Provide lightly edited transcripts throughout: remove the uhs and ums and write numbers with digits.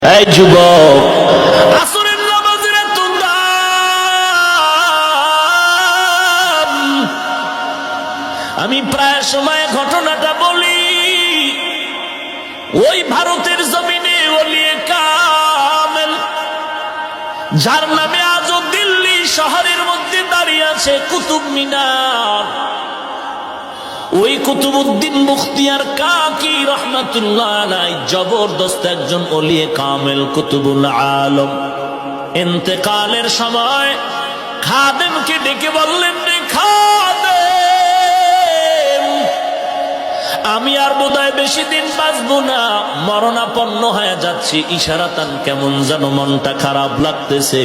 এই যুবক, আসরের নামাজের এত দাম। আমি প্রায় সময় ঘটনাটা বলি। ওই ভারতের জমিনে ওলিয়ে কামেল, যার নামে আজও দিল্লি শহরের মধ্যে দাঁড়িয়ে আছে কুতুব মিনার, ওই কুতুবউদ্দিন মুখতিয়ার কাকি রহমাতুল্লাহ আলাইহি জবরদস্ত একজন ওলিয়ে কামেল কুতুবুল আলম। ইন্তেকালের সময় খাদেমকে ডেকে বললেন, রে খাদেম, আমি আর বোধহয় বেশি দিন বাঁচবো না, মরণাপন্ন হয়ে যাচ্ছি। ইশারাতান কেমন যেন মনটা খারাপ লাগতেছে।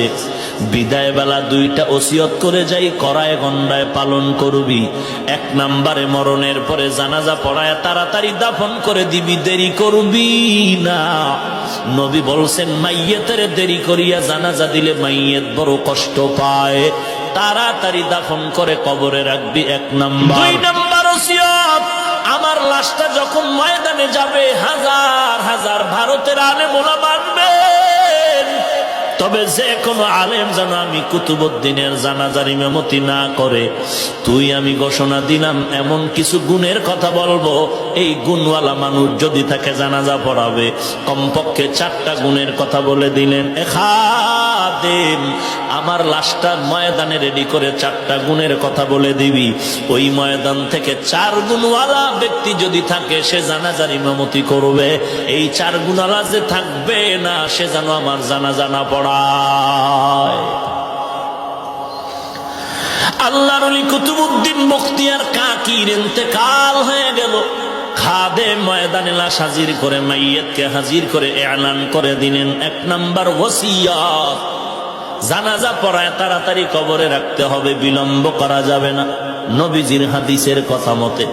বিদায় বেলা দুইটা ওসিয়ত করে যাই, করায় গন্ডায় পালন করবি। এক নম্বরে মরণের পরে জানাজা পড়ায় তাড়াতাড়ি দাফন করে দিবি, দেরি করবি না। নবী বলছেন, মাইয়েতের দেরি করিয়া জানাজা দিলে মাইয়েত বড় কষ্ট পায়, তাড়াতাড়ি দাফন করে কবরে রাখবি। এক নম্বর। দুই নম্বর ওসিয়ত, আমার লাশটা যখন ময়দানে যাবে, হাজার হাজার ভারতের আলেম ওলামা মানবেন, তবে যে কোনো আলেম যেন আমি কুতুবউদ্দিনের জানাজার ইমামতি না করে। তুই আমি ঘোষণা দিলাম, এমন কিছু গুণের কথা বলবো, এই গুণওয়ালা মানুষ যদি তাকে জানাজা পড়াবে। কমপক্ষে 4টা গুণের কথা বলে দিলেন। খাদেম, আমার লাশটা ময়দানে রেডি করে 4টা গুণের কথা বলে দিবি। ওই ময়দান থেকে 4 গুণওয়ালা ব্যক্তি যদি থাকে, সে জানাজার ইমামতি করবে। এই 4 গুণওয়ালা যে থাকবে না, সে যেন আমার জানাজা না পড়ায়। আল্লাহর ওলি কুতুবউদ্দিন মুখতিয়ার কাকির ইন্তেকাল হয়ে গেল। খাদেম ময়দানে লাশ হাজির করে, মাইয়াতকে হাজির করে এলান করে দিলেন, 1 নম্বর ওসিয়ত, জানাজা পড়ায় তাড়াতাড়ি কবরে রাখতে হবে, বিলম্ব করা যাবে না। নবীজির হাদিসের কথা মতে